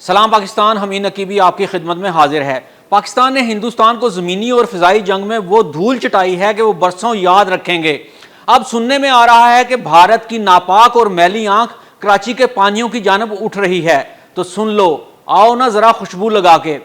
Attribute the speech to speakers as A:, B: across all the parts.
A: सलाम पाकिस्तान, हमीद नकीबी आपकी खिदमत में हाजिर है। पाकिस्तान ने हिंदुस्तान को ज़मीनी और फ़िज़ाई जंग में वो धूल चटाई है कि वो बरसों याद रखेंगे। अब सुनने में आ रहा है कि भारत की नापाक और मैली आंख कराची के पानियों की जानब उठ रही है। तो सुन लो, आओ ना ज़रा खुशबू लगा के।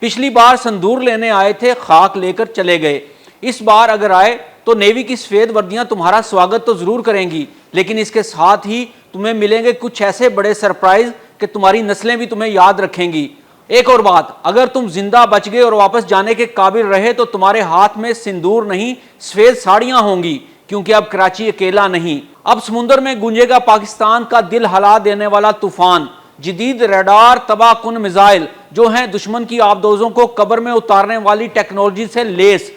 A: पिछली बार संदूर लेने आए थे, खाक लेकर चले गए। इस बार अगर आए तो नेवी की सफ़ेद वर्दियाँ तुम्हारा स्वागत तो ज़रूर करेंगी, लेकिन इसके साथ ही तुम्हें मिलेंगे कुछ ऐसे बड़े सरप्राइज़ कि तुम्हारी नस्लें भी तुम्हें याद रखेंगी। एक और बात, अगर तुम जिंदा बच गए और वापस जाने के काबिल रहे तो तुम्हारे हाथ में सिंदूर नहीं, सफेद साड़ियां होंगी, क्योंकि अब कराची अकेला नहीं। अब समुंदर में गूंजेगा पाकिस्तान का दिल हिला देने वाला तूफान। जदीद रडार तबाहकुन मिसाइल जो हैं दुश्मन की आबदोजों को कब्र में उतारने वाली टेक्नोलॉजी से लेस।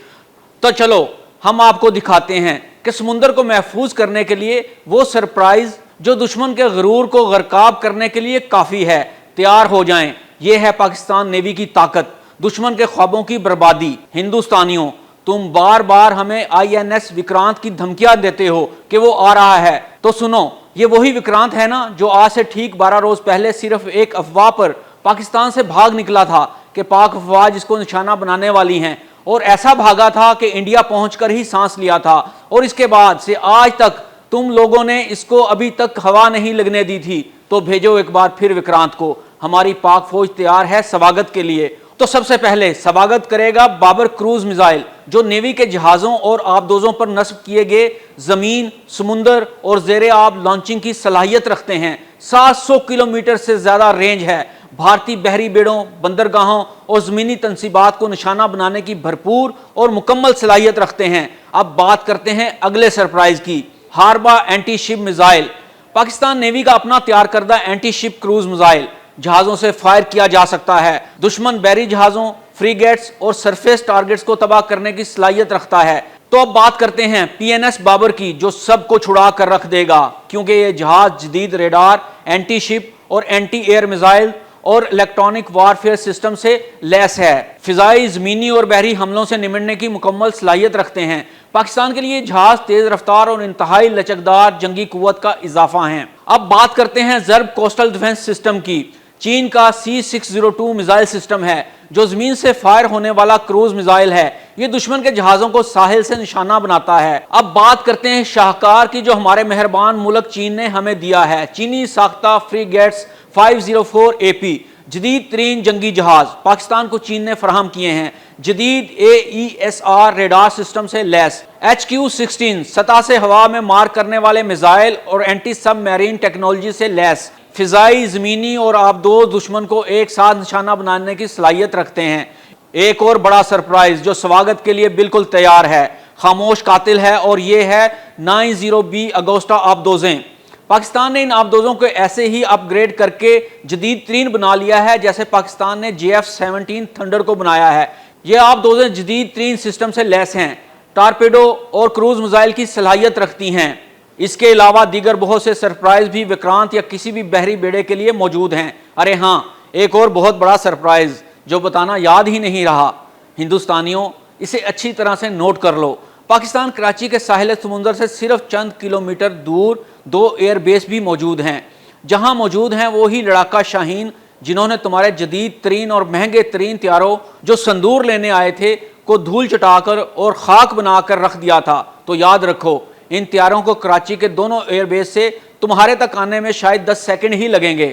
A: तो चलो हम आपको दिखाते हैं कि समुंदर को महफूज करने के लिए वो सरप्राइज जो दुश्मन के गरूर को गरकाब करने के लिए काफी है। तैयार हो जाएं, ये है पाकिस्तान नेवी की ताकत, दुश्मन के ख्वाबों की बर्बादी। हिंदुस्तानियों, तुम बार बार हमें INS विक्रांत की धमकियां देते हो कि वो आ रहा है, तो सुनो, ये वही विक्रांत है ना जो आज से ठीक 12 रोज पहले सिर्फ एक अफवाह पर पाकिस्तान से भाग निकला था कि पाक अफवाज इसको निशाना बनाने वाली हैं, और ऐसा भागा था कि इंडिया पहुंचकर ही सांस लिया था, और इसके बाद से आज तक तुम लोगों ने इसको अभी तक हवा नहीं लगने दी थी। तो भेजो एक बार फिर विक्रांत को, हमारी पाक फौज तैयार है स्वागत के लिए। तो सबसे पहले स्वागत करेगा बाबर क्रूज मिसाइल, जो नेवी के जहाजों और आबदोजों पर नस्ब किए गए जमीन, समुंदर और जेर आब लॉन्चिंग की सलाहियत रखते हैं। 700 किलोमीटर से ज्यादा रेंज है। भारतीय बहरी बेड़ों, बंदरगाहों और जमीनी तनसीबात को निशाना बनाने की भरपूर और मुकम्मल सलाहियत रखते हैं। अब बात करते हैं अगले सरप्राइज की, Harbah anti ship missile. Pakistan navy का अपना तैयार करदा एंटी शिप क्रूज मिसाइल जहाजों से फायर किया जा सकता है। दुश्मन बहरी जहाजों, फ्रीगेट्स और सरफेस टारगेट्स को तबाह करने की सलाहियत रखता है। तो अब बात करते हैं PNS बाबर की, जो सबको छुड़ा कर रख देगा, क्योंकि ये जहाज जदीद रेडार, एंटी शिप और एंटी एयर मिसाइल और इलेक्ट्रॉनिक वारफेयर सिस्टम से लैस है। फिजाई, जमीनी और बहरी हमलों से निमटने की मुकम्मल सलाहियत रखते हैं। पाकिस्तान के लिए जहाज तेज रफ्तार और इंतहाई लचकदार जंगी कुव्वत का इजाफा है। अब बात करते हैं ज़र्ब कोस्टल डिफेंस सिस्टम की। चीन का C602 मिसाइल सिस्टम है, जो जमीन से फायर होने वाला क्रूज मिसाइल है। ये दुश्मन के जहाजों को साहिल से निशाना बनाता है। अब बात करते हैं शाहकार की, जो हमारे मेहरबान मुल्क चीन ने हमें दिया है। चीनी साख्ता फ्रीगेट्स 504 AP जदीद तरीन जंगी जहाज पाकिस्तान को चीन ने फराहम किए हैं। जदीद AESR रेडार सिस्टम से लैस। HQ-16 सतह से हवा में मार करने वाले मिसाइल और एंटी सब मैरीन टेक्नोलॉजी से लैस। फिजाई, जमीनी और आबदोज दुश्मन को एक साथ निशाना बनाने की सलाहियत रखते हैं। एक और बड़ा सरप्राइज जो स्वागत के लिए बिल्कुल तैयार है, खामोश कातिल है, और ये है 90B अगोस्टा आबदोजें। पाकिस्तान ने इन आबदोजों को ऐसे ही अपग्रेड करके जदीद तरीन बना लिया है जैसे पाकिस्तान ने JF-17 थंडर को बनाया है। ये आबदोजें जदीद तरीन सिस्टम से लैस हैं, टारपेडो और क्रूज मिसाइल की सलाहियत रखती हैं। इसके अलावा दीगर बहुत से सरप्राइज भी विक्रांत या किसी भी बहरी बेड़े के लिए मौजूद हैं। अरे हाँ, एक और बहुत बड़ा सरप्राइज जो बताना याद ही नहीं रहा। हिंदुस्तानियों, इसे अच्छी तरह से नोट कर लो। पाकिस्तान कराची के साहिल समुंदर से सिर्फ चंद किलोमीटर दूर 2 एयरबेस भी मौजूद हैं। जहां मौजूद हैं वो ही लड़ाका शाहीन, जिन्होंने तुम्हारे जदीद तरीन और महंगे तरीन तैयारों जो संदूर लेने आए थे को धूल चटाकर और खाक बनाकर रख दिया था। तो याद रखो, इन तैयारों को कराची के दोनों एयरबेस से तुम्हारे तक आने में शायद 10 सेकंड ही लगेंगे।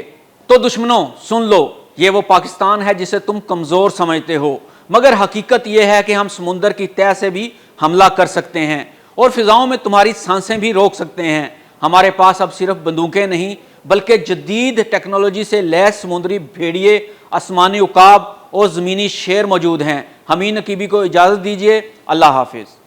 A: तो दुश्मनों सुन लो, ये वो पाकिस्तान है जिसे तुम कमजोर समझते हो, मगर हकीकत यह है कि हम समुंदर की तह से भी हमला कर सकते हैं और फिजाओं में तुम्हारी सांसें भी रोक सकते हैं। हमारे पास अब सिर्फ बंदूकें नहीं, बल्कि जदीद टेक्नोलॉजी से लैस समुद्री भेड़िए, आसमानी उकाब और ज़मीनी शेर मौजूद हैं। हमीद नकीबी को इजाज़त दीजिए। अल्लाह हाफिज़।